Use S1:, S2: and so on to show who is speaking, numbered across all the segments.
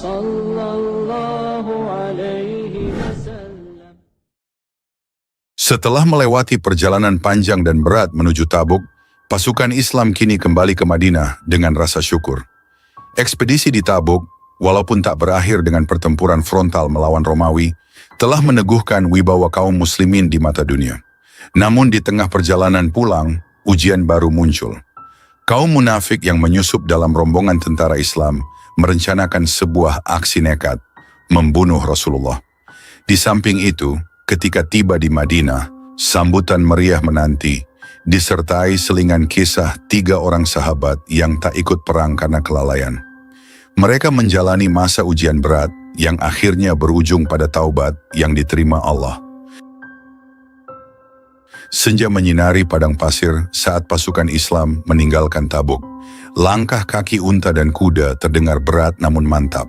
S1: sallallahu alaihi wasallam.
S2: Setelah melewati perjalanan panjang dan berat menuju Tabuk, pasukan Islam kini kembali ke Madinah dengan rasa syukur. Ekspedisi di Tabuk, walaupun tak berakhir dengan pertempuran frontal melawan Romawi, telah meneguhkan wibawa kaum muslimin di mata dunia. Namun di tengah perjalanan pulang, ujian baru muncul. Kaum munafik yang menyusup dalam rombongan tentara Islam merencanakan sebuah aksi nekat, membunuh Rasulullah. Di samping itu, ketika tiba di Madinah, sambutan meriah menanti, disertai selingan kisah 3 orang sahabat yang tak ikut perang karena kelalaian. Mereka menjalani masa ujian berat yang akhirnya berujung pada taubat yang diterima Allah. Senja menyinari padang pasir saat pasukan Islam meninggalkan Tabuk. Langkah kaki unta dan kuda terdengar berat namun mantap.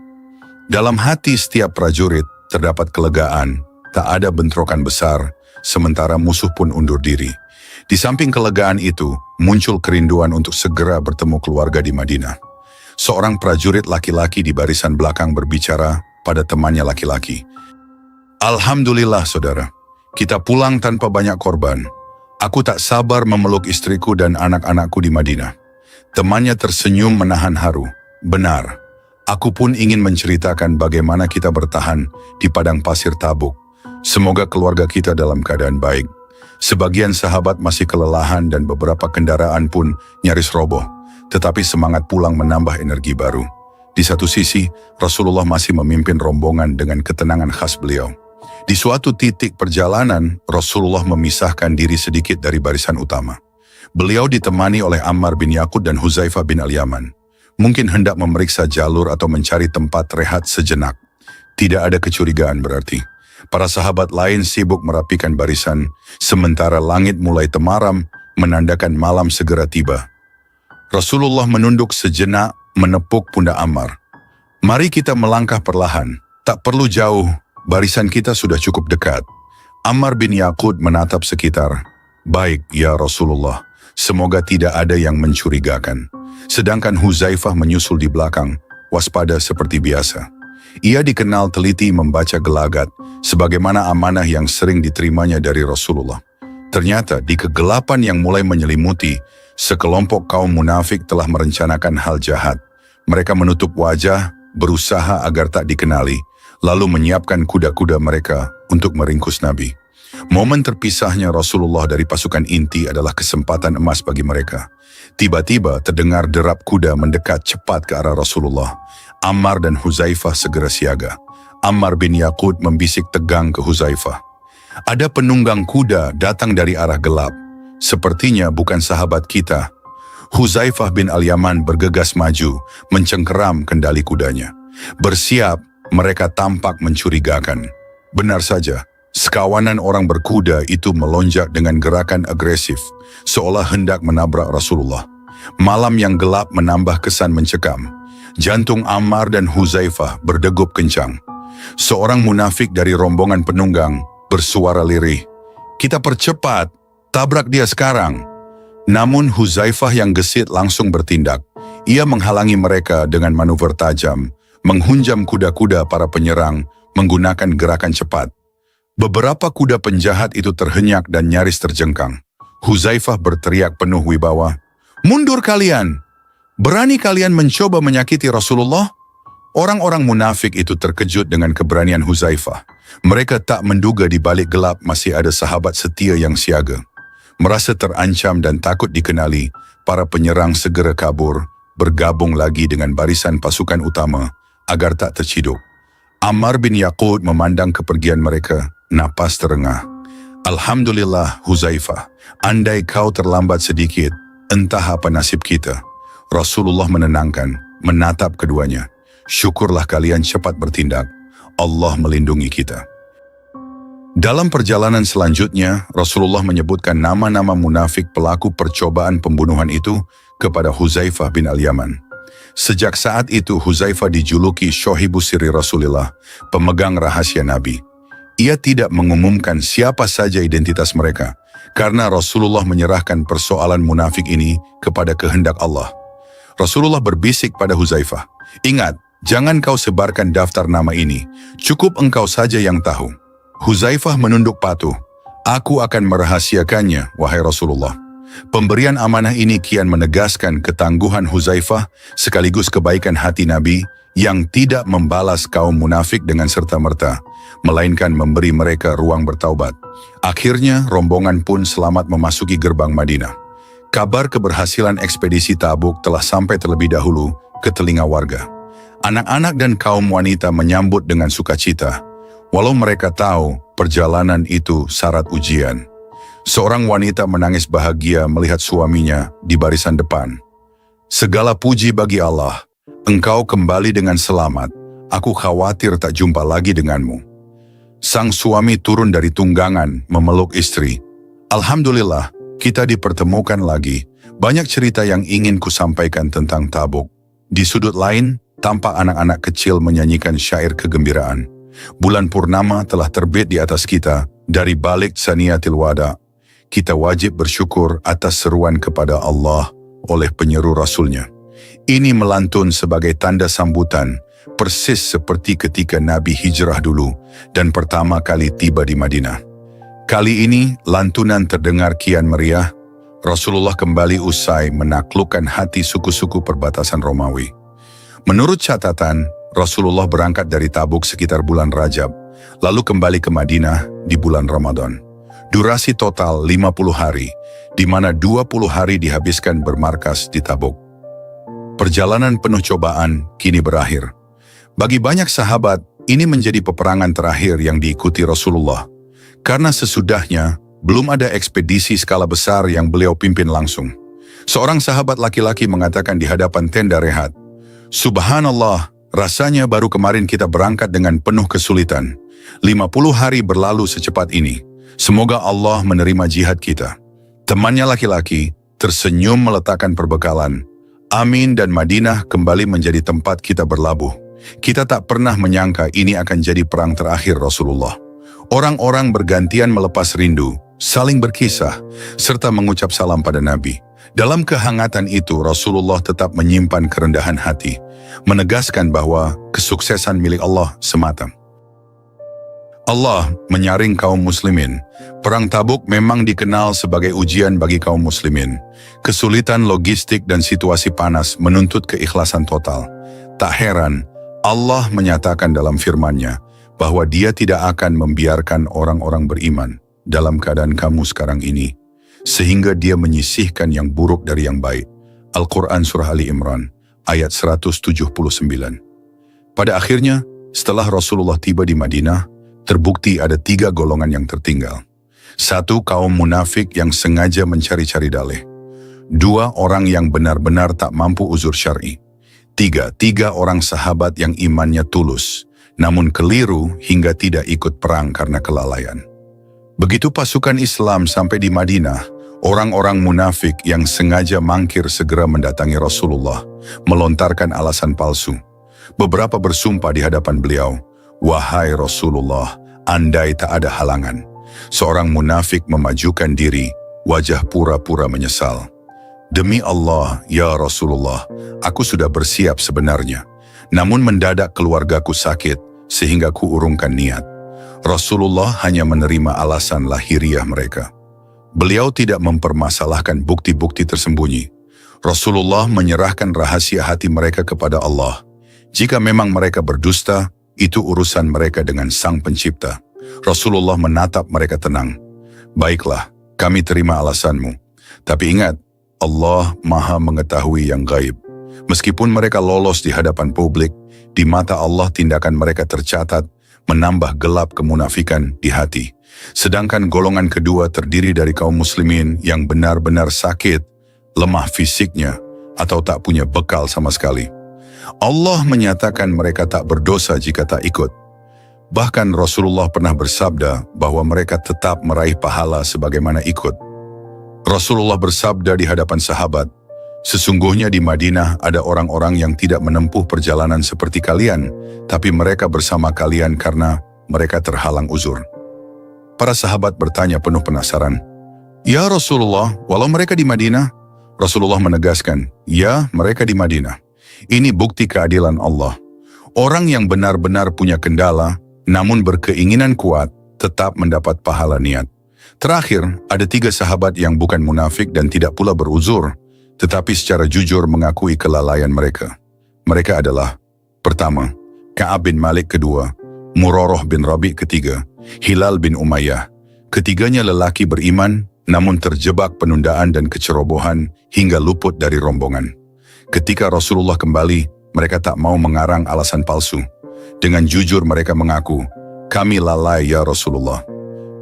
S2: Dalam hati setiap prajurit terdapat kelegaan, tak ada bentrokan besar, sementara musuh pun undur diri. Di samping kelegaan itu, muncul kerinduan untuk segera bertemu keluarga di Madinah. Seorang prajurit laki-laki di barisan belakang berbicara pada temannya laki-laki. Alhamdulillah saudara, kita pulang tanpa banyak korban. Aku tak sabar memeluk istriku dan anak-anakku di Madinah. Temannya tersenyum menahan haru. Benar, aku pun ingin menceritakan bagaimana kita bertahan di padang pasir Tabuk. Semoga keluarga kita dalam keadaan baik. Sebagian sahabat masih kelelahan dan beberapa kendaraan pun nyaris roboh. Tetapi semangat pulang menambah energi baru. Di satu sisi, Rasulullah masih memimpin rombongan dengan ketenangan khas beliau. Di suatu titik perjalanan, Rasulullah memisahkan diri sedikit dari barisan utama. Beliau ditemani oleh Ammar bin Yaqud dan Huzaifah bin Al-Yaman. Mungkin hendak memeriksa jalur atau mencari tempat rehat sejenak. Tidak ada kecurigaan berarti. Para sahabat lain sibuk merapikan barisan, sementara langit mulai temaram, menandakan malam segera tiba. Rasulullah menunduk sejenak, menepuk pundak Ammar. Mari kita melangkah perlahan, tak perlu jauh. Barisan kita sudah cukup dekat. Ammar bin Yaqud menatap sekitar. Baik, ya Rasulullah, semoga tidak ada yang mencurigakan. Sedangkan Huzaifah menyusul di belakang, waspada seperti biasa. Ia dikenal teliti membaca gelagat, sebagaimana amanah yang sering diterimanya dari Rasulullah. Ternyata di kegelapan yang mulai menyelimuti, sekelompok kaum munafik telah merencanakan hal jahat. Mereka menutup wajah, berusaha agar tak dikenali, lalu menyiapkan kuda-kuda mereka untuk meringkus Nabi. Momen terpisahnya Rasulullah dari pasukan inti adalah kesempatan emas bagi mereka. Tiba-tiba terdengar derap kuda mendekat cepat ke arah Rasulullah. Ammar dan Huzaifah segera siaga. Ammar bin Yaqud membisik tegang ke Huzaifah. Ada penunggang kuda datang dari arah gelap. Sepertinya bukan sahabat kita. Huzaifah bin Al-Yaman bergegas maju, mencengkeram kendali kudanya. Bersiap, mereka tampak mencurigakan. Benar saja, sekawanan orang berkuda itu melonjak dengan gerakan agresif, seolah hendak menabrak Rasulullah. Malam yang gelap menambah kesan mencekam. Jantung Ammar dan Huzaifah berdegup kencang. Seorang munafik dari rombongan penunggang bersuara lirih. Kita percepat, tabrak dia sekarang. Namun Huzaifah yang gesit langsung bertindak. Ia menghalangi mereka dengan manuver tajam, menghunjam kuda-kuda para penyerang menggunakan gerakan cepat. Beberapa kuda penjahat itu terhenyak dan nyaris terjengkang. Huzaifah berteriak penuh wibawa, "Mundur kalian! Berani kalian mencoba menyakiti Rasulullah?" Orang-orang munafik itu terkejut dengan keberanian Huzaifah. Mereka tak menduga di balik gelap masih ada sahabat setia yang siaga. Merasa terancam dan takut dikenali, para penyerang segera kabur, bergabung lagi dengan barisan pasukan utama, agar tak terciduk. Ammar bin Yaqud memandang kepergian mereka, napas terengah. Alhamdulillah Huzaifah, andai kau terlambat sedikit, entah apa nasib kita. Rasulullah menenangkan, menatap keduanya. Syukurlah kalian cepat bertindak, Allah melindungi kita. Dalam perjalanan selanjutnya, Rasulullah menyebutkan nama-nama munafik pelaku percobaan pembunuhan itu kepada Huzaifah bin Al-Yaman. Sejak saat itu Huzaifah dijuluki Syahibus Sirri Rasulillah, pemegang rahasia Nabi. Ia tidak mengumumkan siapa saja identitas mereka, karena Rasulullah menyerahkan persoalan munafik ini kepada kehendak Allah. Rasulullah berbisik pada Huzaifah, "Ingat, Jangan kau sebarkan daftar nama ini, cukup engkau saja yang tahu. Huzaifah menunduk patuh. Aku akan merahasiakannya, wahai Rasulullah. Pemberian amanah ini kian menegaskan ketangguhan Huzaifah sekaligus kebaikan hati Nabi yang tidak membalas kaum munafik dengan serta-merta, melainkan memberi mereka ruang bertaubat. Akhirnya rombongan pun selamat memasuki gerbang Madinah. Kabar keberhasilan ekspedisi Tabuk telah sampai terlebih dahulu ke telinga warga. Anak-anak dan kaum wanita menyambut dengan sukacita, walau mereka tahu perjalanan itu syarat ujian. Seorang wanita menangis bahagia melihat suaminya di barisan depan. Segala puji bagi Allah, engkau kembali dengan selamat. Aku khawatir tak jumpa lagi denganmu. Sang suami turun dari tunggangan memeluk istri. Alhamdulillah, kita dipertemukan lagi. Banyak cerita yang ingin kusampaikan tentang Tabuk. Di sudut lain, tampak anak-anak kecil menyanyikan syair kegembiraan. Bulan purnama telah terbit di atas kita dari balik Saniyatil Wada. Kita wajib bersyukur atas seruan kepada Allah oleh penyeru Rasulnya. Ini melantun sebagai tanda sambutan, persis seperti ketika Nabi hijrah dulu dan pertama kali tiba di Madinah. Kali ini lantunan terdengar kian meriah. Rasulullah kembali usai menaklukkan hati suku-suku perbatasan Romawi. Menurut catatan, Rasulullah berangkat dari Tabuk sekitar bulan Rajab, lalu kembali ke Madinah di bulan Ramadan. Durasi total 50 hari, di mana 20 hari dihabiskan bermarkas di Tabuk. Perjalanan penuh cobaan kini berakhir. Bagi banyak sahabat, ini menjadi peperangan terakhir yang diikuti Rasulullah. Karena sesudahnya, belum ada ekspedisi skala besar yang beliau pimpin langsung. Seorang sahabat laki-laki mengatakan di hadapan tenda rehat, "Subhanallah, rasanya baru kemarin kita berangkat dengan penuh kesulitan. 50 hari berlalu secepat ini. Semoga Allah menerima jihad kita." Temannya laki-laki tersenyum meletakkan perbekalan. Amin, dan Madinah kembali menjadi tempat kita berlabuh. Kita tak pernah menyangka ini akan jadi perang terakhir Rasulullah. Orang-orang bergantian melepas rindu, saling berkisah, serta mengucap salam pada Nabi. Dalam kehangatan itu, Rasulullah tetap menyimpan kerendahan hati, menegaskan bahwa kesuksesan milik Allah semata. Allah menyaring kaum muslimin. Perang Tabuk memang dikenal sebagai ujian bagi kaum muslimin. Kesulitan logistik dan situasi panas menuntut keikhlasan total. Tak heran, Allah menyatakan dalam firman-Nya bahwa Dia tidak akan membiarkan orang-orang beriman dalam keadaan kamu sekarang ini, sehingga Dia menyisihkan yang buruk dari yang baik. Al-Quran Surah Ali Imran, ayat 179. Pada akhirnya, setelah Rasulullah tiba di Madinah, terbukti ada 3 golongan yang tertinggal. 1, kaum munafik yang sengaja mencari-cari dalih. 2, orang yang benar-benar tak mampu uzur syar'i. 3 orang sahabat yang imannya tulus, namun keliru hingga tidak ikut perang karena kelalaian. Begitu pasukan Islam sampai di Madinah, orang-orang munafik yang sengaja mangkir segera mendatangi Rasulullah, melontarkan alasan palsu. Beberapa bersumpah di hadapan beliau, "Wahai Rasulullah, andai tak ada halangan." Seorang munafik memajukan diri, wajah pura-pura menyesal. "Demi Allah, ya Rasulullah, aku sudah bersiap sebenarnya. Namun mendadak keluargaku sakit, sehingga kuurungkan niat." Rasulullah hanya menerima alasan lahiriah mereka. Beliau tidak mempermasalahkan bukti-bukti tersembunyi. Rasulullah menyerahkan rahasia hati mereka kepada Allah. Jika memang mereka berdusta, itu urusan mereka dengan Sang Pencipta. Rasulullah menatap mereka tenang. "Baiklah, kami terima alasanmu. Tapi ingat, Allah Maha mengetahui yang gaib. Meskipun mereka lolos di hadapan publik, di mata Allah tindakan mereka tercatat, menambah gelap kemunafikan di hati. Sedangkan golongan kedua terdiri dari kaum muslimin yang benar-benar sakit, lemah fisiknya, atau tak punya bekal sama sekali. Allah menyatakan mereka tak berdosa jika tak ikut. Bahkan Rasulullah pernah bersabda bahwa mereka tetap meraih pahala sebagaimana ikut. Rasulullah bersabda di hadapan sahabat, "Sesungguhnya di Madinah ada orang-orang yang tidak menempuh perjalanan seperti kalian, tapi mereka bersama kalian karena mereka terhalang uzur." Para sahabat bertanya penuh penasaran, "Ya Rasulullah, walau mereka di Madinah?" Rasulullah menegaskan, "Ya, mereka di Madinah. Ini bukti keadilan Allah. Orang yang benar-benar punya kendala, namun berkeinginan kuat, tetap mendapat pahala niat. Terakhir, ada 3 sahabat yang bukan munafik dan tidak pula beruzur, tetapi secara jujur mengakui kelalaian mereka. Mereka adalah: pertama, Ka'ab bin Malik; kedua, Murarah bin Rabi; ketiga, Hilal bin Umayyah. Ketiganya lelaki beriman, namun terjebak penundaan dan kecerobohan hingga luput dari rombongan. Ketika Rasulullah kembali, mereka tak mau mengarang alasan palsu. Dengan jujur mereka mengaku, "Kami lalai ya Rasulullah."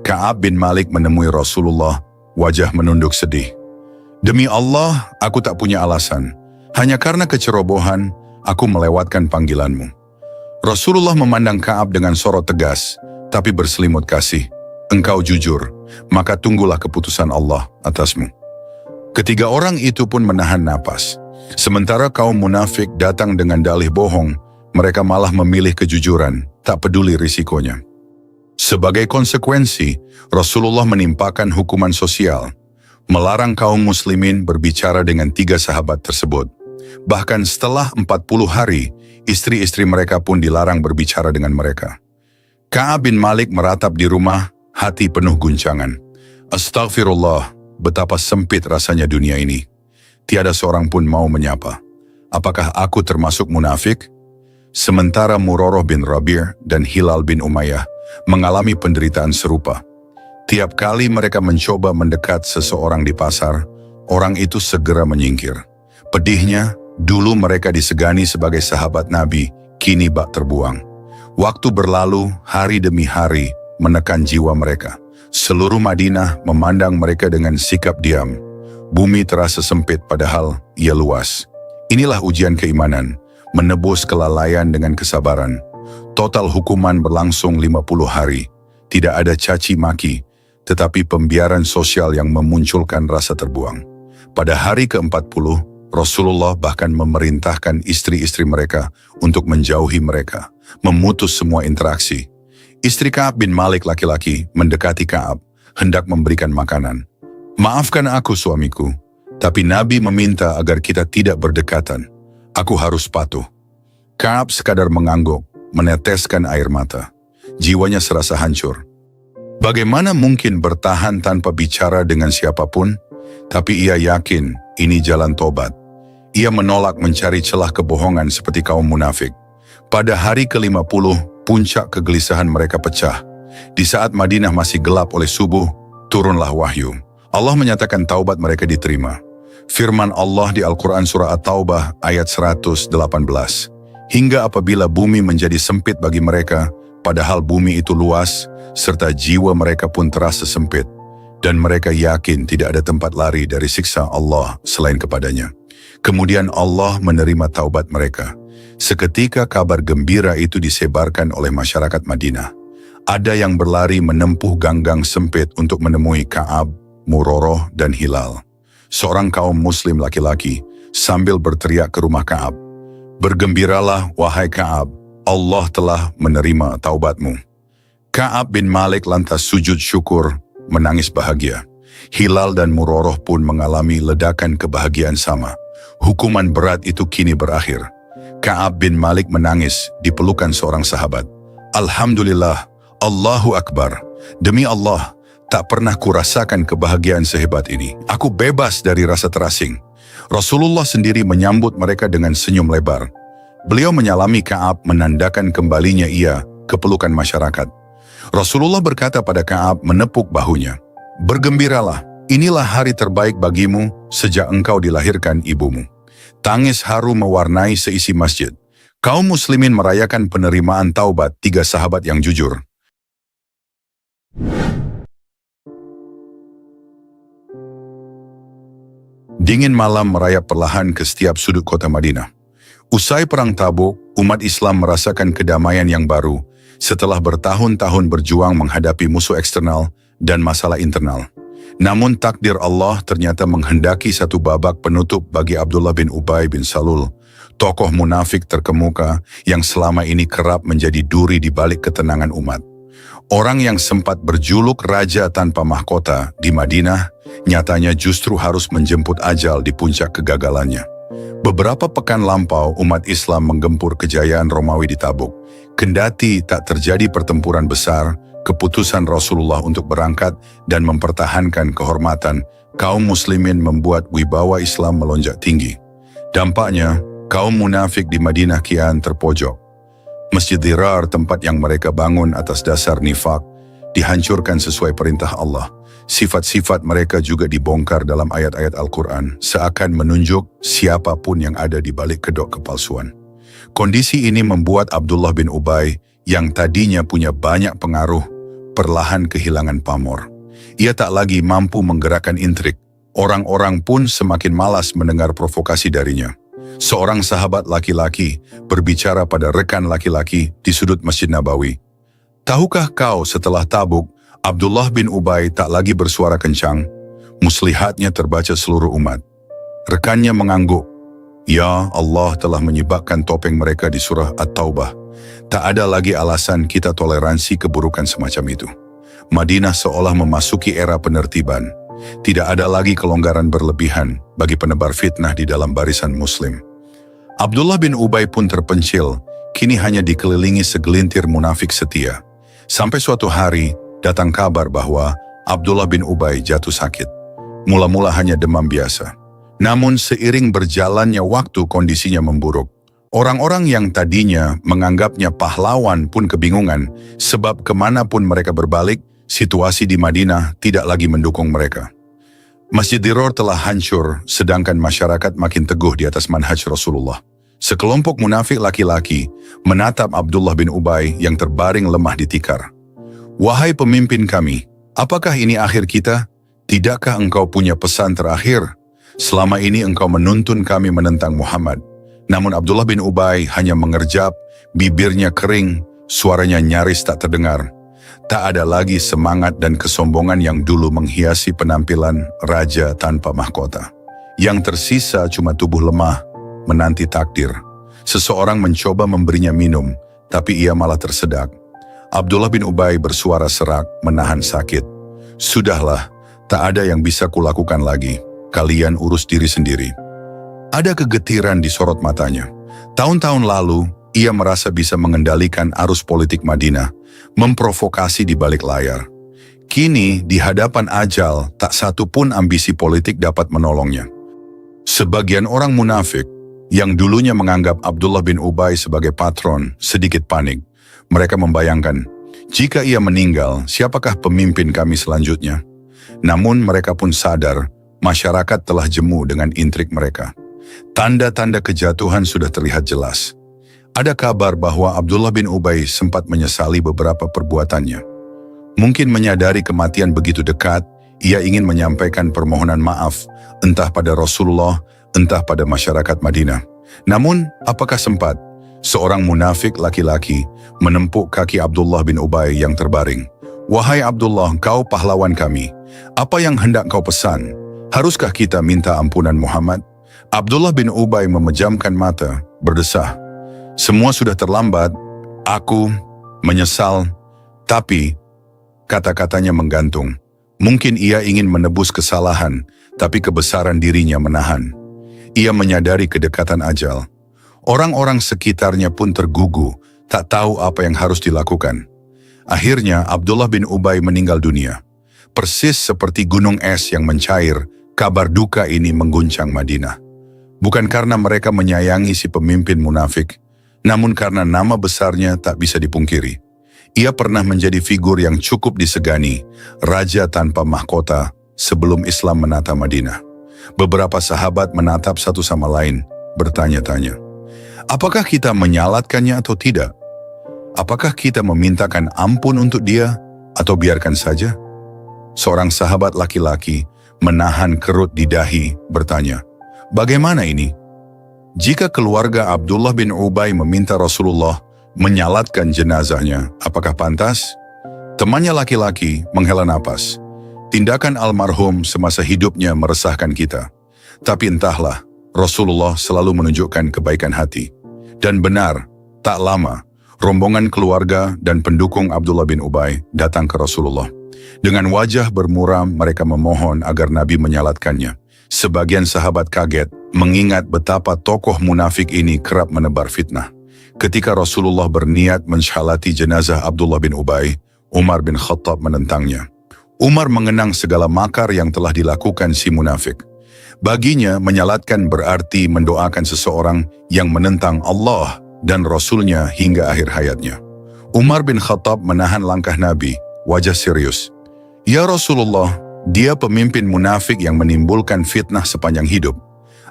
S2: Ka'ab bin Malik menemui Rasulullah, wajah menunduk sedih. "Demi Allah, aku tak punya alasan. Hanya karena kecerobohan, aku melewatkan panggilanmu." Rasulullah memandang Ka'ab dengan sorot tegas, tapi berselimut kasih. "Engkau jujur, maka tunggulah keputusan Allah atasmu." Ketiga orang itu pun menahan napas. Sementara kaum munafik datang dengan dalih bohong, mereka malah memilih kejujuran, tak peduli risikonya. Sebagai konsekuensi, Rasulullah menimpakan hukuman sosial, melarang kaum muslimin berbicara dengan 3 sahabat tersebut. Bahkan setelah 40 hari, istri-istri mereka pun dilarang berbicara dengan mereka. Ka'ab bin Malik meratap di rumah, hati penuh guncangan. "Astaghfirullah, betapa sempit rasanya dunia ini. Tiada seorang pun mau menyapa. Apakah aku termasuk munafik?" Sementara Murarah bin Rabi' dan Hilal bin Umayyah mengalami penderitaan serupa. Tiap kali mereka mencoba mendekat seseorang di pasar, orang itu segera menyingkir. Pedihnya, dulu mereka disegani sebagai sahabat Nabi, kini bak terbuang. Waktu berlalu, hari demi hari, menekan jiwa mereka. Seluruh Madinah memandang mereka dengan sikap diam. Bumi terasa sempit padahal ia luas. Inilah ujian keimanan, menebus kelalaian dengan kesabaran. Total hukuman berlangsung 50 hari. Tidak ada caci maki, tetapi pembiaran sosial yang memunculkan rasa terbuang. Pada hari ke-40, Rasulullah bahkan memerintahkan istri-istri mereka untuk menjauhi mereka, memutus semua interaksi. Istri Ka'ab bin Malik laki-laki mendekati Ka'ab, hendak memberikan makanan. "Maafkan aku suamiku, tapi Nabi meminta agar kita tidak berdekatan. Aku harus patuh." Ka'ab sekadar mengangguk, meneteskan air mata. Jiwanya serasa hancur. Bagaimana mungkin bertahan tanpa bicara dengan siapapun? Tapi ia yakin ini jalan tobat. Ia menolak mencari celah kebohongan seperti kaum munafik. Pada hari ke-50, puncak kegelisahan mereka pecah. Di saat Madinah masih gelap oleh subuh, turunlah wahyu. Allah menyatakan taubat mereka diterima. Firman Allah di Al-Quran Surah At-Taubah ayat 118. "Hingga apabila bumi menjadi sempit bagi mereka, padahal bumi itu luas, serta jiwa mereka pun terasa sempit, dan mereka yakin tidak ada tempat lari dari siksa Allah selain kepadanya. Kemudian Allah menerima taubat mereka. Seketika kabar gembira itu disebarkan oleh masyarakat Madinah. Ada yang berlari menempuh gang-gang sempit untuk menemui Ka'ab, Murarah, dan Hilal. Seorang kaum muslim laki-laki sambil berteriak ke rumah Ka'ab, "Bergembiralah, wahai Ka'ab, Allah telah menerima taubatmu." Ka'ab bin Malik lantas sujud syukur, menangis bahagia. Hilal dan Murarah pun mengalami ledakan kebahagiaan sama. Hukuman berat itu kini berakhir. Ka'ab bin Malik menangis di pelukan seorang sahabat. "Alhamdulillah, Allahu Akbar. Demi Allah, tak pernah kurasakan kebahagiaan sehebat ini. Aku bebas dari rasa terasing." Rasulullah sendiri menyambut mereka dengan senyum lebar. Beliau menyalami Ka'ab menandakan kembalinya ia ke pelukan masyarakat. Rasulullah berkata pada Ka'ab menepuk bahunya, "Bergembiralah, inilah hari terbaik bagimu sejak engkau dilahirkan ibumu." Tangis haru mewarnai seisi masjid. Kaum muslimin merayakan penerimaan taubat 3 sahabat yang jujur. Dingin malam merayap perlahan ke setiap sudut kota Madinah. Usai perang Tabuk, umat Islam merasakan kedamaian yang baru setelah bertahun-tahun berjuang menghadapi musuh eksternal dan masalah internal. Namun takdir Allah ternyata menghendaki satu babak penutup bagi Abdullah bin Ubay bin Salul, tokoh munafik terkemuka yang selama ini kerap menjadi duri di balik ketenangan umat. Orang yang sempat berjuluk raja tanpa mahkota di Madinah, nyatanya justru harus menjemput ajal di puncak kegagalannya. Beberapa pekan lampau umat Islam menggempur kejayaan Romawi di Tabuk. Kendati tak terjadi pertempuran besar, keputusan Rasulullah untuk berangkat dan mempertahankan kehormatan kaum muslimin membuat wibawa Islam melonjak tinggi. Dampaknya, kaum munafik di Madinah kian terpojok. Masjid Dirar, tempat yang mereka bangun atas dasar nifak, dihancurkan sesuai perintah Allah. Sifat-sifat mereka juga dibongkar dalam ayat-ayat Al-Quran, seakan menunjuk siapapun yang ada di balik kedok kepalsuan. Kondisi ini membuat Abdullah bin Ubay, yang tadinya punya banyak pengaruh, perlahan kehilangan pamor. Ia tak lagi mampu menggerakkan intrik. Orang-orang pun semakin malas mendengar provokasi darinya. Seorang sahabat laki-laki berbicara pada rekan laki-laki di sudut Masjid Nabawi. "Tahukah kau setelah Tabuk, Abdullah bin Ubay tak lagi bersuara kencang, muslihatnya terbaca seluruh umat." Rekannya mengangguk. "Ya, Allah telah menyebabkan topeng mereka di surah At-Taubah. Tak ada lagi alasan kita toleransi keburukan semacam itu. Madinah seolah memasuki era penertiban. Tidak ada lagi kelonggaran berlebihan bagi penebar fitnah di dalam barisan muslim." Abdullah bin Ubay pun terpencil, kini hanya dikelilingi segelintir munafik setia. Sampai suatu hari, datang kabar bahwa Abdullah bin Ubay jatuh sakit. Mula-mula hanya demam biasa. Namun seiring berjalannya waktu kondisinya memburuk. Orang-orang yang tadinya menganggapnya pahlawan pun kebingungan, sebab kemanapun mereka berbalik, situasi di Madinah tidak lagi mendukung mereka. Masjid Dirar telah hancur, sedangkan masyarakat makin teguh di atas manhaj Rasulullah. Sekelompok munafik laki-laki menatap Abdullah bin Ubay yang terbaring lemah di tikar. "Wahai pemimpin kami, apakah ini akhir kita? Tidakkah engkau punya pesan terakhir? Selama ini engkau menuntun kami menentang Muhammad." Namun Abdullah bin Ubay hanya mengerjap, bibirnya kering, suaranya nyaris tak terdengar. Tak ada lagi semangat dan kesombongan yang dulu menghiasi penampilan raja tanpa mahkota. Yang tersisa cuma tubuh lemah, menanti takdir. Seseorang mencoba memberinya minum, tapi ia malah tersedak. Abdullah bin Ubay bersuara serak, menahan sakit. "Sudahlah, tak ada yang bisa kulakukan lagi. Kalian urus diri sendiri." Ada kegetiran di sorot matanya. Tahun-tahun lalu, ia merasa bisa mengendalikan arus politik Madinah, memprovokasi di balik layar. Kini, di hadapan ajal, tak satu pun ambisi politik dapat menolongnya. Sebagian orang munafik, yang dulunya menganggap Abdullah bin Ubay sebagai patron, sedikit panik. Mereka membayangkan, jika ia meninggal, siapakah pemimpin kami selanjutnya? Namun mereka pun sadar, masyarakat telah jemu dengan intrik mereka. Tanda-tanda kejatuhan sudah terlihat jelas. Ada kabar bahwa Abdullah bin Ubay sempat menyesali beberapa perbuatannya. Mungkin menyadari kematian begitu dekat, ia ingin menyampaikan permohonan maaf, entah pada Rasulullah, entah pada masyarakat Madinah. Namun, apakah sempat? Seorang munafik laki-laki menempuk kaki Abdullah bin Ubay yang terbaring. "Wahai Abdullah, kau pahlawan kami. Apa yang hendak kau pesan? Haruskah kita minta ampunan Muhammad?" Abdullah bin Ubay memejamkan mata, berdesah. "Semua sudah terlambat. Aku menyesal." Tapi kata-katanya menggantung. Mungkin ia ingin menebus kesalahan, tapi kebesaran dirinya menahan. Ia menyadari kedekatan ajal. Orang-orang sekitarnya pun tergugu, tak tahu apa yang harus dilakukan. Akhirnya Abdullah bin Ubay meninggal dunia. Persis seperti gunung es yang mencair, kabar duka ini mengguncang Madinah. Bukan karena mereka menyayangi si pemimpin munafik, namun karena nama besarnya tak bisa dipungkiri. Ia pernah menjadi figur yang cukup disegani, raja tanpa mahkota sebelum Islam menata Madinah. Beberapa sahabat menatap satu sama lain, bertanya-tanya, apakah kita menyalatkannya atau tidak? Apakah kita memintakan ampun untuk dia atau biarkan saja? Seorang sahabat laki-laki menahan kerut di dahi, bertanya, bagaimana ini? Jika keluarga Abdullah bin Ubay meminta Rasulullah menyalatkan jenazahnya, apakah pantas? Temannya laki-laki menghela napas. Tindakan almarhum semasa hidupnya meresahkan kita. Tapi entahlah, Rasulullah selalu menunjukkan kebaikan hati. Dan benar, tak lama, rombongan keluarga dan pendukung Abdullah bin Ubay datang ke Rasulullah. Dengan wajah bermuram mereka memohon agar Nabi menyalatkannya. Sebagian sahabat kaget, mengingat betapa tokoh munafik ini kerap menebar fitnah. Ketika Rasulullah berniat mensyalati jenazah Abdullah bin Ubay, Umar bin Khattab menentangnya. Umar mengenang segala makar yang telah dilakukan si munafik. Baginya, menyalatkan berarti mendoakan seseorang yang menentang Allah dan Rasulnya hingga akhir hayatnya. Umar bin Khattab menahan langkah Nabi, wajah serius. Ya Rasulullah, dia pemimpin munafik yang menimbulkan fitnah sepanjang hidup.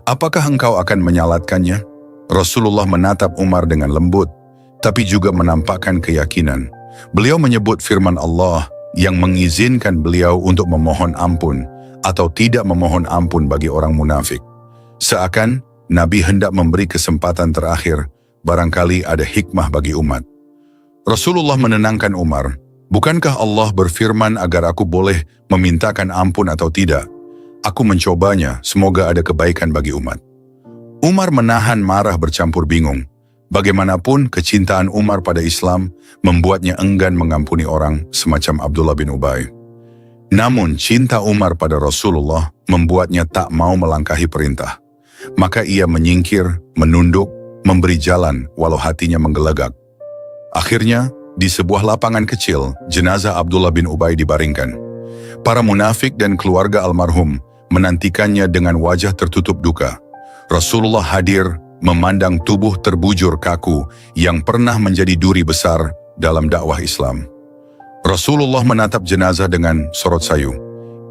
S2: Apakah engkau akan menyalatkannya? Rasulullah menatap Umar dengan lembut, tapi juga menampakkan keyakinan. Beliau menyebut firman Allah yang mengizinkan beliau untuk memohon ampun atau tidak memohon ampun bagi orang munafik. Seakan Nabi hendak memberi kesempatan terakhir, barangkali ada hikmah bagi umat. Rasulullah menenangkan Umar, bukankah Allah berfirman agar aku boleh memintakan ampun atau tidak? Aku mencobanya, semoga ada kebaikan bagi umat. Umar menahan marah bercampur bingung. Bagaimanapun kecintaan Umar pada Islam membuatnya enggan mengampuni orang semacam Abdullah bin Ubay. Namun cinta Umar pada Rasulullah membuatnya tak mau melangkahi perintah. Maka ia menyingkir, menunduk, memberi jalan walau hatinya menggelegak. Akhirnya, di sebuah lapangan kecil, jenazah Abdullah bin Ubay dibaringkan. Para munafik dan keluarga almarhum menantikannya dengan wajah tertutup duka. Rasulullah hadir, memandang tubuh terbujur kaku yang pernah menjadi duri besar dalam dakwah Islam. Rasulullah menatap jenazah dengan sorot sayu.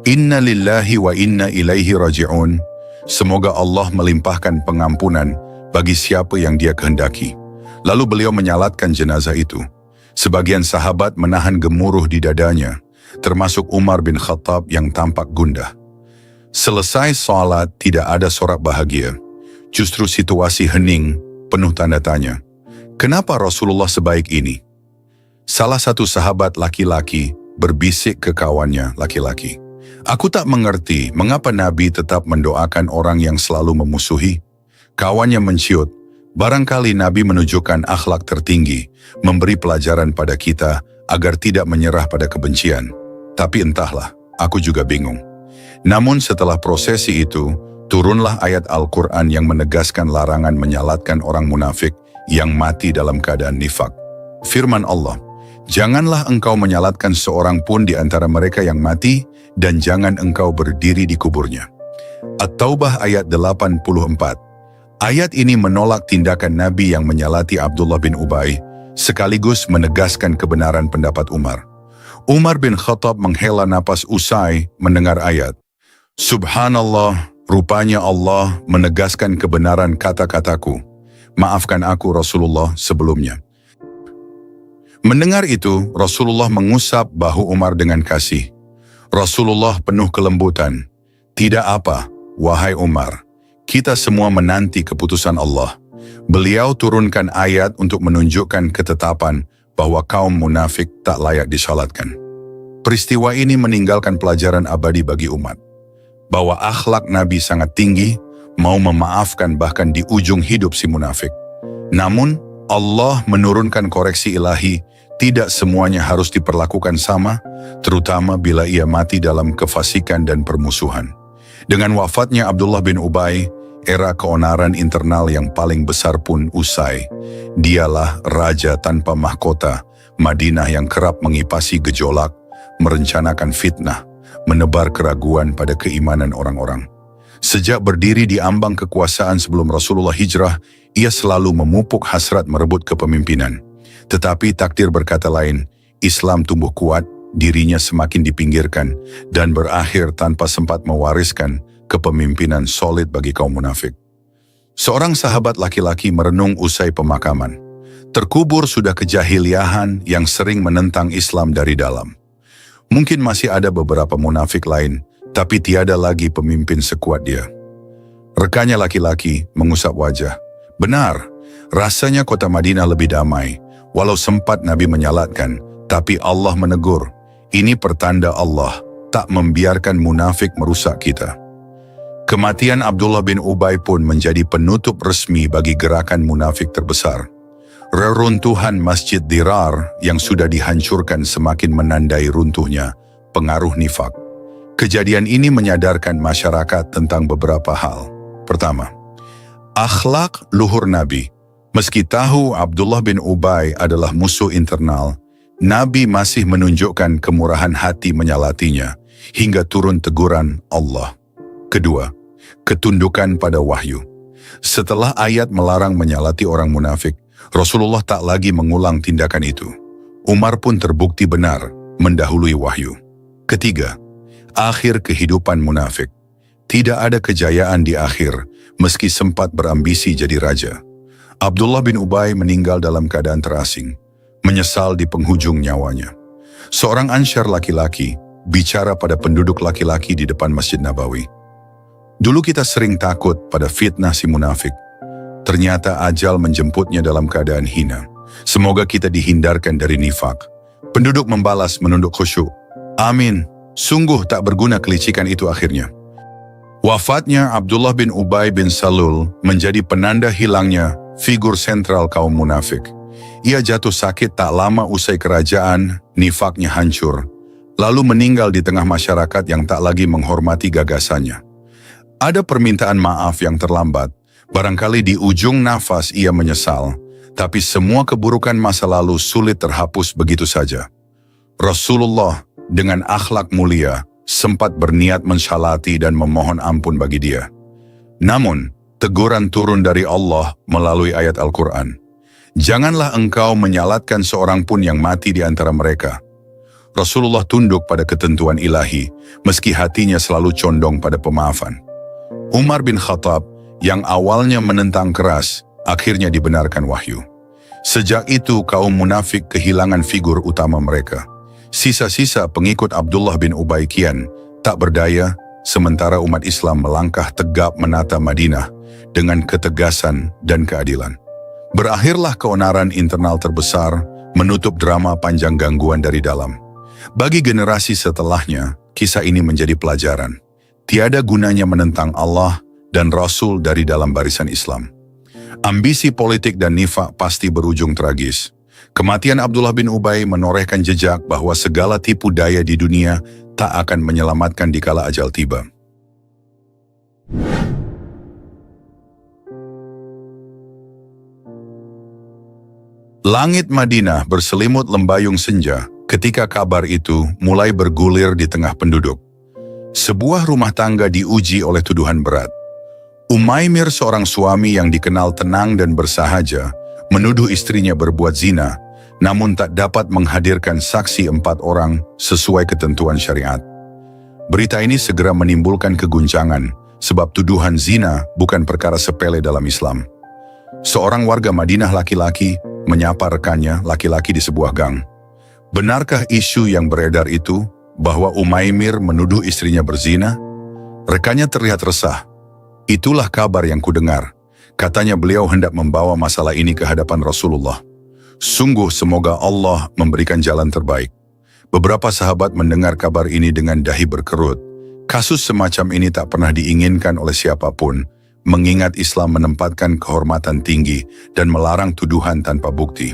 S2: Inna lillahi wa inna ilaihi raji'un. Semoga Allah melimpahkan pengampunan bagi siapa yang Dia kehendaki. Lalu beliau menyalatkan jenazah itu. Sebagian sahabat menahan gemuruh di dadanya, termasuk Umar bin Khattab yang tampak gundah. Selesai salat tidak ada sorak bahagia. Justru situasi hening, penuh tanda tanya. Kenapa Rasulullah sebaik ini? Salah satu sahabat laki-laki berbisik ke kawannya laki-laki. Aku tak mengerti mengapa Nabi tetap mendoakan orang yang selalu memusuhi. Kawannya menciut, barangkali Nabi menunjukkan akhlak tertinggi, memberi pelajaran pada kita agar tidak menyerah pada kebencian. Tapi entahlah, aku juga bingung. Namun setelah prosesi itu, turunlah ayat Al-Quran yang menegaskan larangan menyalatkan orang munafik yang mati dalam keadaan nifak. Firman Allah, janganlah engkau menyalatkan seorang pun di antara mereka yang mati, dan jangan engkau berdiri di kuburnya. At-Taubah ayat 84. Ayat ini menolak tindakan Nabi yang menyalati Abdullah bin Ubay, sekaligus menegaskan kebenaran pendapat Umar. Umar bin Khattab menghela napas usai mendengar ayat. Subhanallah, rupanya Allah menegaskan kebenaran kata-kataku. Maafkan aku Rasulullah sebelumnya. Mendengar itu, Rasulullah mengusap bahu Umar dengan kasih. Rasulullah penuh kelembutan. Tidak apa, wahai Umar. Kita semua menanti keputusan Allah. Beliau turunkan ayat untuk menunjukkan ketetapan bahwa kaum munafik tak layak disalatkan. Peristiwa ini meninggalkan pelajaran abadi bagi umat. Bahwa akhlak Nabi sangat tinggi, mau memaafkan bahkan di ujung hidup si munafik. Namun, Allah menurunkan koreksi ilahi, tidak semuanya harus diperlakukan sama, terutama bila ia mati dalam kefasikan dan permusuhan. Dengan wafatnya Abdullah bin Ubay, era keonaran internal yang paling besar pun usai. Dialah raja tanpa mahkota, Madinah yang kerap mengipasi gejolak, merencanakan fitnah, menebar keraguan pada keimanan orang-orang. Sejak berdiri di ambang kekuasaan sebelum Rasulullah hijrah, ia selalu memupuk hasrat merebut kepemimpinan. Tetapi takdir berkata lain, Islam tumbuh kuat, dirinya semakin dipinggirkan, dan berakhir tanpa sempat mewariskan kepemimpinan solid bagi kaum munafik. Seorang sahabat laki-laki merenung usai pemakaman. Terkubur sudah kejahiliahan yang sering menentang Islam dari dalam. Mungkin masih ada beberapa munafik lain, tapi tiada lagi pemimpin sekuat dia. Rekannya laki-laki mengusap wajah. Benar, rasanya kota Madinah lebih damai. Walau sempat Nabi menyalatkan, tapi Allah menegur. Ini pertanda Allah tak membiarkan munafik merusak kita. Kematian Abdullah bin Ubay pun menjadi penutup resmi bagi gerakan munafik terbesar. Reruntuhan Masjid Dirar yang sudah dihancurkan semakin menandai runtuhnya pengaruh nifak. Kejadian ini menyadarkan masyarakat tentang beberapa hal. Pertama, Akhlak luhur Nabi. Meski tahu Abdullah bin Ubay adalah musuh internal, Nabi masih menunjukkan kemurahan hati menyalatinya hingga turun teguran Allah. Kedua, ketundukan pada wahyu. Setelah ayat melarang menyalati orang munafik, Rasulullah tak lagi mengulang tindakan itu. Umar pun terbukti benar mendahului wahyu. Ketiga, akhir kehidupan munafik. Tidak ada kejayaan di akhir, meski sempat berambisi jadi raja. Abdullah bin Ubay meninggal dalam keadaan terasing, menyesal di penghujung nyawanya. Seorang Ansyar laki-laki bicara pada penduduk laki-laki di depan Masjid Nabawi. Dulu kita sering takut pada fitnah si munafik. Ternyata ajal menjemputnya dalam keadaan hina. Semoga kita dihindarkan dari nifak. Penduduk membalas menunduk khusyuk. Amin. Sungguh tak berguna kelicikan itu akhirnya. Wafatnya Abdullah bin Ubay bin Salul menjadi penanda hilangnya figur sentral kaum munafik. Ia jatuh sakit tak lama usai kerajaan, nifaknya hancur, lalu meninggal di tengah masyarakat yang tak lagi menghormati gagasannya. Ada permintaan maaf yang terlambat, barangkali di ujung nafas ia menyesal, tapi semua keburukan masa lalu sulit terhapus begitu saja. Rasulullah dengan akhlak mulia sempat berniat mensyalati dan memohon ampun bagi dia. Namun, teguran turun dari Allah melalui ayat Al-Quran. Janganlah engkau menyalatkan seorang pun yang mati di antara mereka. Rasulullah tunduk pada ketentuan ilahi, meski hatinya selalu condong pada pemaafan. Umar bin Khattab, yang awalnya menentang keras, akhirnya dibenarkan wahyu. Sejak itu kaum munafik kehilangan figur utama mereka. Sisa-sisa pengikut Abdullah bin Ubay kian tak berdaya, sementara umat Islam melangkah tegap menata Madinah dengan ketegasan dan keadilan. Berakhirlah keonaran internal terbesar, menutup drama panjang gangguan dari dalam. Bagi generasi setelahnya, kisah ini menjadi pelajaran. Tiada gunanya menentang Allah dan Rasul dari dalam barisan Islam. Ambisi politik dan nifak pasti berujung tragis. Kematian Abdullah bin Ubay menorehkan jejak bahwa segala tipu daya di dunia tak akan menyelamatkan dikala ajal tiba. Langit Madinah berselimut lembayung senja ketika kabar itu mulai bergulir di tengah penduduk. Sebuah rumah tangga diuji oleh tuduhan berat. Umaymir, seorang suami yang dikenal tenang dan bersahaja, menuduh istrinya berbuat zina, namun tak dapat menghadirkan saksi 4 orang sesuai ketentuan syariat. Berita ini segera menimbulkan keguncangan, sebab tuduhan zina bukan perkara sepele dalam Islam. Seorang warga Madinah laki-laki menyapa rekannya laki-laki di sebuah gang. Benarkah isu yang beredar itu, bahwa Umaymir menuduh istrinya berzina? Rekannya terlihat resah. Itulah kabar yang kudengar. Katanya beliau hendak membawa masalah ini ke hadapan Rasulullah. Sungguh semoga Allah memberikan jalan terbaik. Beberapa sahabat mendengar kabar ini dengan dahi berkerut. Kasus semacam ini tak pernah diinginkan oleh siapapun, mengingat Islam menempatkan kehormatan tinggi dan melarang tuduhan tanpa bukti.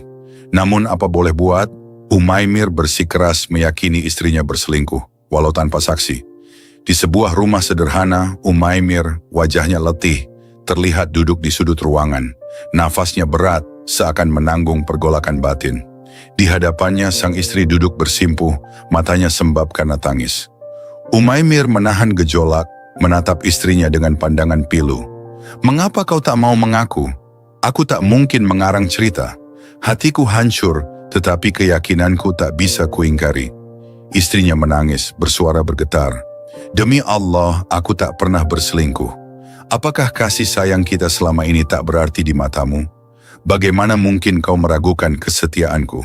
S2: Namun apa boleh buat, Umaymir bersikeras meyakini istrinya berselingkuh, walau tanpa saksi. Di sebuah rumah sederhana, Umaymir, wajahnya letih, terlihat duduk di sudut ruangan. Nafasnya berat, seakan menanggung pergolakan batin. Di hadapannya sang istri duduk bersimpuh, matanya sembab karena tangis. Umaymir menahan gejolak, menatap istrinya dengan pandangan pilu. Mengapa kau tak mau mengaku? Aku tak mungkin mengarang cerita. Hatiku hancur, tetapi keyakinanku tak bisa kuingkari. Istrinya menangis, bersuara bergetar. Demi Allah, aku tak pernah berselingkuh. Apakah kasih sayang kita selama ini tak berarti di matamu? Bagaimana mungkin kau meragukan kesetiaanku?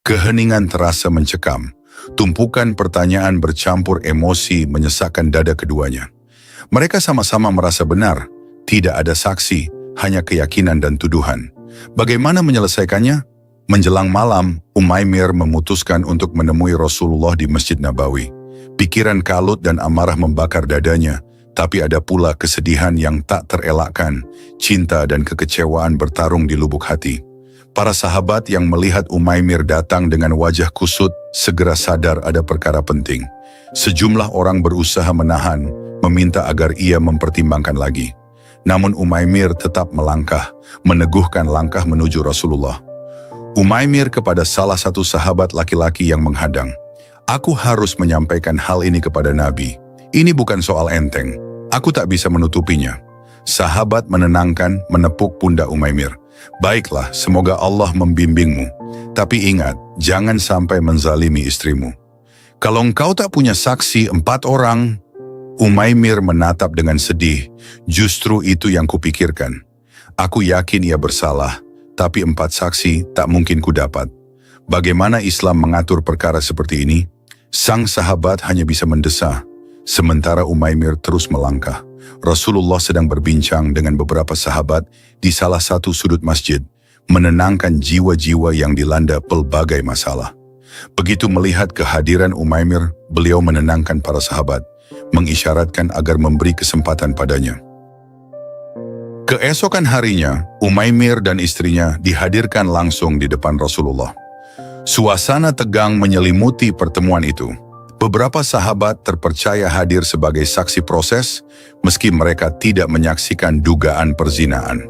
S2: Keheningan terasa mencekam. Tumpukan pertanyaan bercampur emosi menyesakkan dada keduanya. Mereka sama-sama merasa benar. Tidak ada saksi, hanya keyakinan dan tuduhan. Bagaimana menyelesaikannya? Menjelang malam, Umaymir memutuskan untuk menemui Rasulullah di Masjid Nabawi. Pikiran kalut dan amarah membakar dadanya, tapi ada pula kesedihan yang tak terelakkan. Cinta dan kekecewaan bertarung di lubuk hati. Para sahabat yang melihat Umaymir datang dengan wajah kusut segera sadar ada perkara penting. Sejumlah orang berusaha menahan, meminta agar ia mempertimbangkan lagi. Namun Umaymir tetap melangkah, meneguhkan langkah menuju Rasulullah. Umaymir kepada salah satu sahabat laki-laki yang menghadang. Aku harus menyampaikan hal ini kepada Nabi. Ini bukan soal enteng. Aku tak bisa menutupinya. Sahabat menenangkan, menepuk pundak Umaymir. Baiklah, semoga Allah membimbingmu. Tapi ingat, jangan sampai menzalimi istrimu. Kalau engkau tak punya saksi 4 orang, Umaymir menatap dengan sedih. Justru itu yang kupikirkan. Aku yakin ia bersalah, tapi 4 saksi tak mungkin kudapat. Bagaimana Islam mengatur perkara seperti ini? Sang sahabat hanya bisa mendesah, sementara Umaymir terus melangkah. Rasulullah sedang berbincang dengan beberapa sahabat di salah satu sudut masjid, menenangkan jiwa-jiwa yang dilanda pelbagai masalah. Begitu melihat kehadiran Umaymir, beliau menenangkan para sahabat, mengisyaratkan agar memberi kesempatan padanya. Keesokan harinya, Umaymir dan istrinya dihadirkan langsung di depan Rasulullah. Suasana tegang menyelimuti pertemuan itu. Beberapa sahabat terpercaya hadir sebagai saksi proses, meski mereka tidak menyaksikan dugaan perzinaan.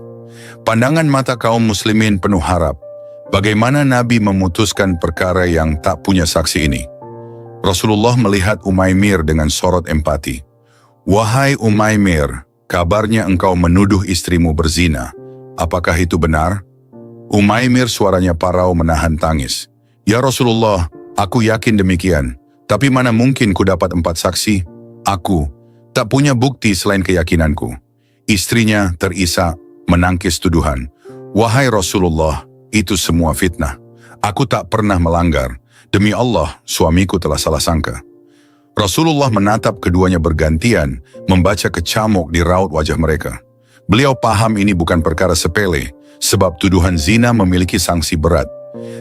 S2: Pandangan mata kaum muslimin penuh harap. Bagaimana Nabi memutuskan perkara yang tak punya saksi ini? Rasulullah melihat Umaymir dengan sorot empati. Wahai Umaymir, kabarnya engkau menuduh istrimu berzina. Apakah itu benar? Umaymir suaranya parau menahan tangis. Ya Rasulullah, aku yakin demikian. Tapi mana mungkin ku dapat 4 saksi? Aku tak punya bukti selain keyakinanku. Istrinya terisak menangkis tuduhan. Wahai Rasulullah, itu semua fitnah. Aku tak pernah melanggar. Demi Allah, suamiku telah salah sangka. Rasulullah menatap keduanya bergantian, membaca kecamuk di raut wajah mereka. Beliau paham ini bukan perkara sepele, sebab tuduhan zina memiliki sanksi berat.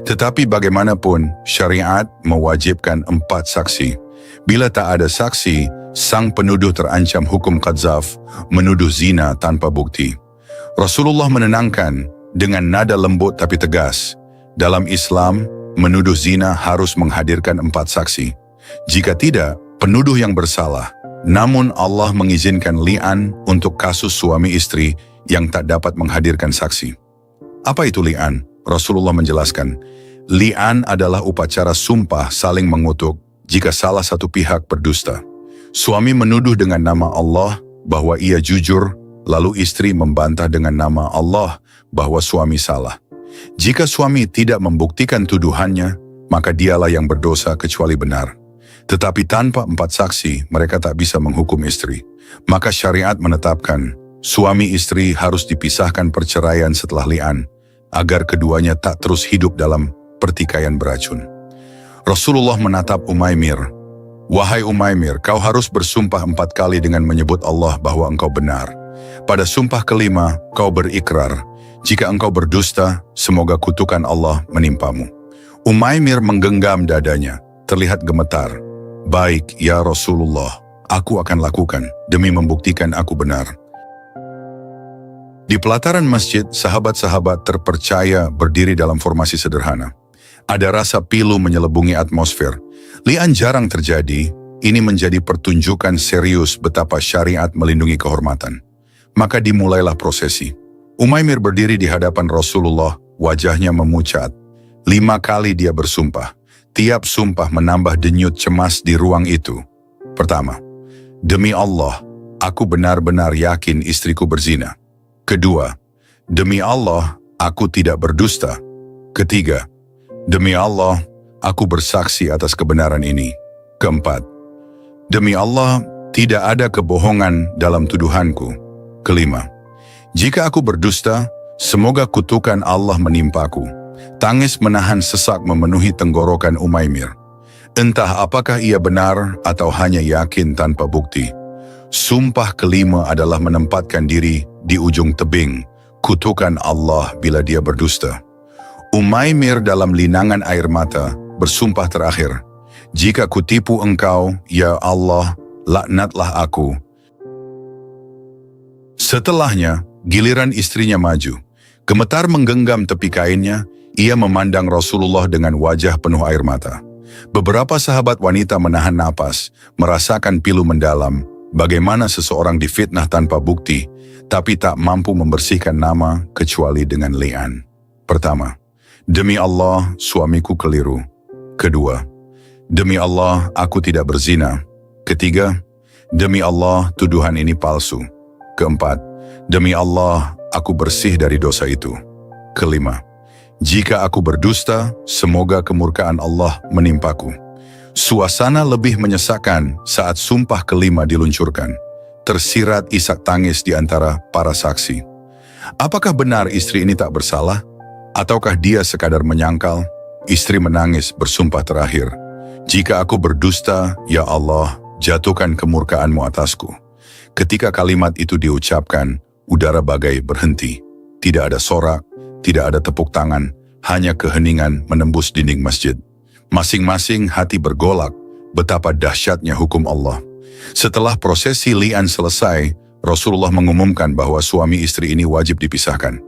S2: Tetapi bagaimanapun, syariat mewajibkan 4 saksi. Bila tak ada saksi, sang penuduh terancam hukum qadzaf, menuduh zina tanpa bukti. Rasulullah menenangkan dengan nada lembut tapi tegas. Dalam Islam, menuduh zina harus menghadirkan 4 saksi. Jika tidak, penuduh yang bersalah. Namun Allah mengizinkan li'an untuk kasus suami istri yang tak dapat menghadirkan saksi. Apa itu li'an? Rasulullah menjelaskan, li'an adalah upacara sumpah saling mengutuk jika salah satu pihak berdusta. Suami menuduh dengan nama Allah bahwa ia jujur, lalu istri membantah dengan nama Allah bahwa suami salah. Jika suami tidak membuktikan tuduhannya, maka dialah yang berdosa kecuali benar. Tetapi tanpa 4 saksi, mereka tak bisa menghukum istri. Maka syariat menetapkan, suami istri harus dipisahkan perceraian setelah li'an, agar keduanya tak terus hidup dalam pertikaian beracun. Rasulullah menatap Umaymir. Wahai Umaymir, kau harus bersumpah 4 kali dengan menyebut Allah bahwa engkau benar. Pada sumpah kelima, kau berikrar, jika engkau berdusta, semoga kutukan Allah menimpamu. Umaymir menggenggam dadanya, terlihat gemetar. Baik, ya Rasulullah, aku akan lakukan demi membuktikan aku benar. Di pelataran masjid, sahabat-sahabat terpercaya berdiri dalam formasi sederhana. Ada rasa pilu menyelubungi atmosfer. Li'an jarang terjadi, ini menjadi pertunjukan serius betapa syariat melindungi kehormatan. Maka dimulailah prosesi. Umaymir berdiri di hadapan Rasulullah, wajahnya memucat. 5 kali dia bersumpah. Tiap sumpah menambah denyut cemas di ruang itu. Pertama, demi Allah, aku benar-benar yakin istriku berzina. Kedua, demi Allah, aku tidak berdusta. Ketiga, demi Allah, aku bersaksi atas kebenaran ini. Keempat, demi Allah, tidak ada kebohongan dalam tuduhanku. Kelima, jika aku berdusta, semoga kutukan Allah menimpaku. Tangis menahan sesak memenuhi tenggorokan Umaymir. Entah apakah ia benar atau hanya yakin tanpa bukti. Sumpah kelima adalah menempatkan diri di ujung tebing, kutukan Allah bila dia berdusta. Umaymir dalam linangan air mata bersumpah terakhir, jika kutipu engkau, ya Allah, laknatlah aku. Setelahnya, giliran istrinya maju. Gemetar menggenggam tepi kainnya, ia memandang Rasulullah dengan wajah penuh air mata. Beberapa sahabat wanita menahan napas, merasakan pilu mendalam, Bagaimana seseorang difitnah tanpa bukti, tapi tak mampu membersihkan nama kecuali dengan li'an. Pertama, demi Allah, suamiku keliru. Kedua, demi Allah, aku tidak berzina. Ketiga, demi Allah, tuduhan ini palsu. Keempat, demi Allah, aku bersih dari dosa itu. Kelima, jika aku berdusta, semoga kemurkaan Allah menimpaku. Suasana lebih menyesakkan saat sumpah kelima diluncurkan. Tersirat isak tangis di antara para saksi. Apakah benar istri ini tak bersalah? Ataukah dia sekadar menyangkal? Istri menangis bersumpah terakhir. Jika aku berdusta, ya Allah, jatuhkan kemurkaanmu atasku. Ketika kalimat itu diucapkan, udara bagai berhenti. Tidak ada sorak, tidak ada tepuk tangan, hanya keheningan menembus dinding masjid. Masing-masing hati bergolak, betapa dahsyatnya hukum Allah. Setelah prosesi li'an selesai, Rasulullah mengumumkan bahwa suami istri ini wajib dipisahkan.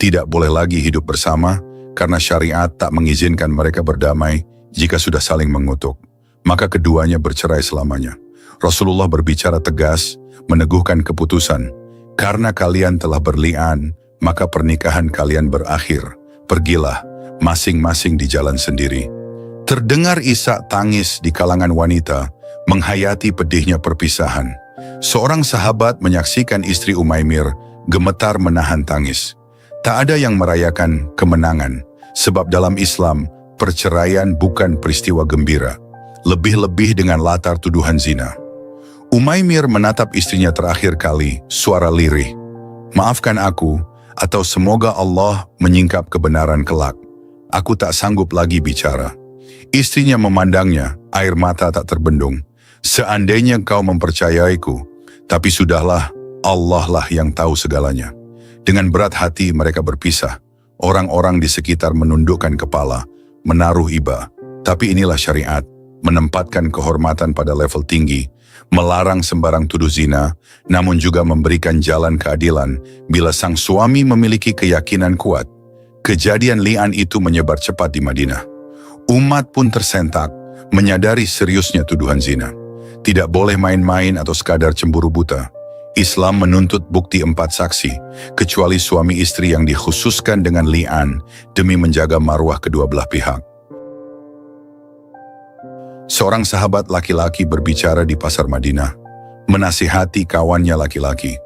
S2: Tidak boleh lagi hidup bersama, karena syariat tak mengizinkan mereka berdamai jika sudah saling mengutuk. Maka keduanya bercerai selamanya. Rasulullah berbicara tegas, meneguhkan keputusan. Karena kalian telah berli'an, maka pernikahan kalian berakhir. Pergilah, masing-masing di jalan sendiri. Terdengar isak tangis di kalangan wanita, menghayati pedihnya perpisahan. Seorang sahabat menyaksikan istri Umaymir gemetar menahan tangis. Tak ada yang merayakan kemenangan, sebab dalam Islam, perceraian bukan peristiwa gembira. Lebih-lebih dengan latar tuduhan zina. Umaymir menatap istrinya terakhir kali, suara lirih. Maafkan aku, atau semoga Allah menyingkap kebenaran kelak. Aku tak sanggup lagi bicara. Istrinya memandangnya, air mata tak terbendung. Seandainya kau mempercayaiku, tapi sudahlah, Allah lah yang tahu segalanya. Dengan berat hati mereka berpisah. Orang-orang di sekitar menundukkan kepala, menaruh iba. Tapi inilah syariat, menempatkan kehormatan pada level tinggi, melarang sembarang tuduh zina, namun juga memberikan jalan keadilan bila sang suami memiliki keyakinan kuat. Kejadian li'an itu menyebar cepat di Madinah. Umat pun tersentak, menyadari seriusnya tuduhan zina. Tidak boleh main-main atau sekadar cemburu buta. Islam menuntut bukti 4 saksi, kecuali suami istri yang dikhususkan dengan li'an demi menjaga marwah kedua belah pihak. Seorang sahabat laki-laki berbicara di pasar Madinah, menasihati kawannya laki-laki.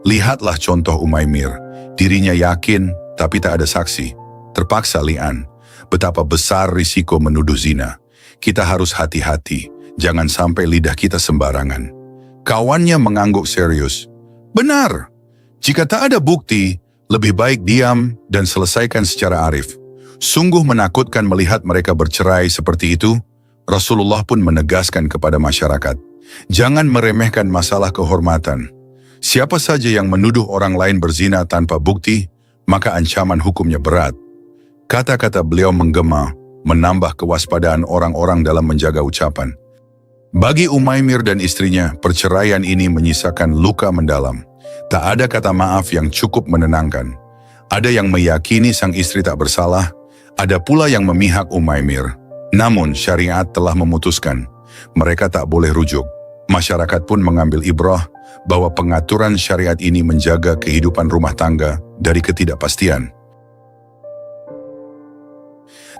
S2: Lihatlah contoh Umaymir, dirinya yakin tapi tak ada saksi, terpaksa li'an. Betapa besar risiko menuduh zina. Kita harus hati-hati, jangan sampai lidah kita sembarangan. Kawannya mengangguk serius. Benar, jika tak ada bukti, lebih baik diam dan selesaikan secara arif. Sungguh menakutkan melihat mereka bercerai seperti itu. Rasulullah pun menegaskan kepada masyarakat, jangan meremehkan masalah kehormatan. Siapa saja yang menuduh orang lain berzina tanpa bukti, maka ancaman hukumnya berat. Kata-kata beliau menggema, menambah kewaspadaan orang-orang dalam menjaga ucapan. Bagi Umaymir dan istrinya, perceraian ini menyisakan luka mendalam. Tak ada kata maaf yang cukup menenangkan. Ada yang meyakini sang istri tak bersalah, ada pula yang memihak Umaymir. Namun syariat telah memutuskan, mereka tak boleh rujuk. Masyarakat pun mengambil ibrah bahwa pengaturan syariat ini menjaga kehidupan rumah tangga dari ketidakpastian.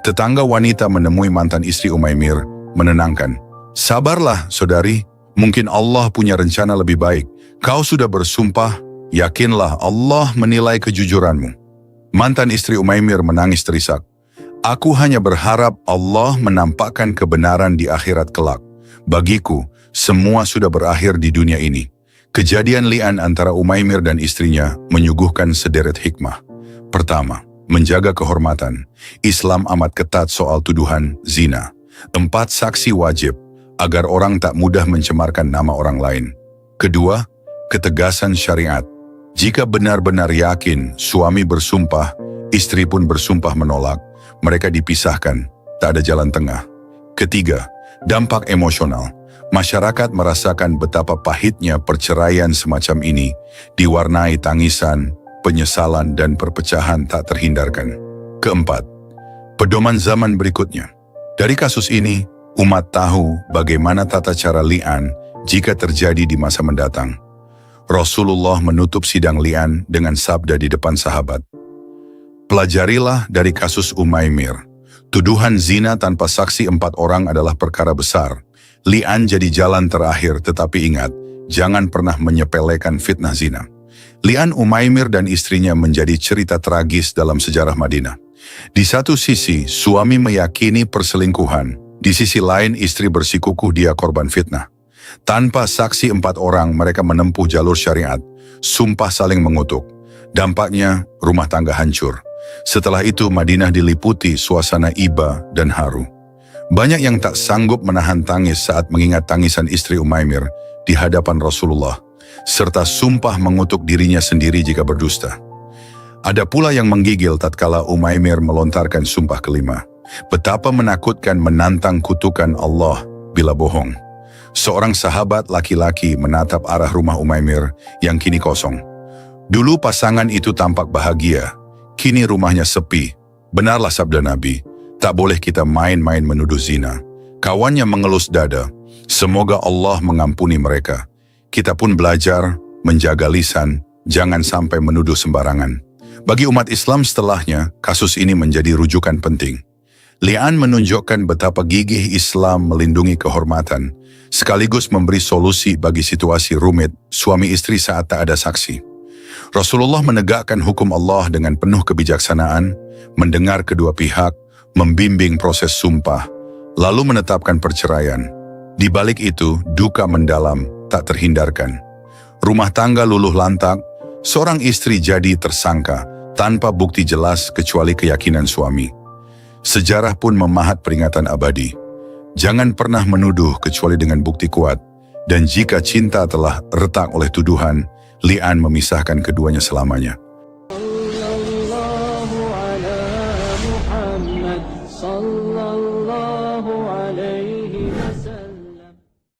S2: Tetangga wanita menemui mantan istri Umaymir, menenangkan. Sabarlah, saudari, mungkin Allah punya rencana lebih baik. Kau sudah bersumpah, yakinlah Allah menilai kejujuranmu. Mantan istri Umaymir menangis terisak. Aku hanya berharap Allah menampakkan kebenaran di akhirat kelak. Bagiku, semua sudah berakhir di dunia ini. Kejadian li'an antara Umaymir dan istrinya menyuguhkan sederet hikmah. Pertama, menjaga kehormatan. Islam amat ketat soal tuduhan zina. 4 saksi wajib, agar orang tak mudah mencemarkan nama orang lain. Kedua, ketegasan syariat. Jika benar-benar yakin suami bersumpah, istri pun bersumpah menolak, mereka dipisahkan, tak ada jalan tengah. Ketiga, dampak emosional. Masyarakat merasakan betapa pahitnya perceraian semacam ini, diwarnai tangisan, penyesalan dan perpecahan tak terhindarkan. Keempat, pedoman zaman berikutnya. Dari kasus ini, umat tahu bagaimana tata cara li'an jika terjadi di masa mendatang. Rasulullah menutup sidang li'an dengan sabda di depan sahabat. Pelajarilah dari kasus Umaymir. Tuduhan zina tanpa saksi 4 orang adalah perkara besar. Li'an jadi jalan terakhir, tetapi ingat, jangan pernah menyepelekan fitnah zina. Li'an Umaymir dan istrinya menjadi cerita tragis dalam sejarah Madinah. Di satu sisi, suami meyakini perselingkuhan. Di sisi lain, istri bersikukuh dia korban fitnah. Tanpa saksi 4 orang, mereka menempuh jalur syariat. Sumpah saling mengutuk. Dampaknya, rumah tangga hancur. Setelah itu, Madinah diliputi suasana iba dan haru. Banyak yang tak sanggup menahan tangis saat mengingat tangisan istri Umaymir di hadapan Rasulullah, serta sumpah mengutuk dirinya sendiri jika berdusta. Ada pula yang menggigil tatkala Umaymir melontarkan sumpah kelima. Betapa menakutkan menantang kutukan Allah bila bohong. Seorang sahabat laki-laki menatap arah rumah Umaymir yang kini kosong. Dulu pasangan itu tampak bahagia, kini rumahnya sepi. Benarlah sabda Nabi, tak boleh kita main-main menuduh zina. Kawannya mengelus dada, semoga Allah mengampuni mereka. Kita pun belajar menjaga lisan, jangan sampai menuduh sembarangan. Bagi umat Islam setelahnya, kasus ini menjadi rujukan penting. Li'an menunjukkan betapa gigih Islam melindungi kehormatan, sekaligus memberi solusi bagi situasi rumit suami istri saat tak ada saksi. Rasulullah menegakkan hukum Allah dengan penuh kebijaksanaan, mendengar kedua pihak, membimbing proses sumpah, lalu menetapkan perceraian. Di balik itu, duka mendalam tak terhindarkan. Rumah tangga luluh lantak, seorang istri jadi tersangka tanpa bukti jelas kecuali keyakinan suami. Sejarah pun memahat peringatan abadi. Jangan pernah menuduh kecuali dengan bukti kuat, dan jika cinta telah retak oleh tuduhan, li'an memisahkan keduanya selamanya.
S1: Sallallahu ala Muhammad, sallallahu alaihi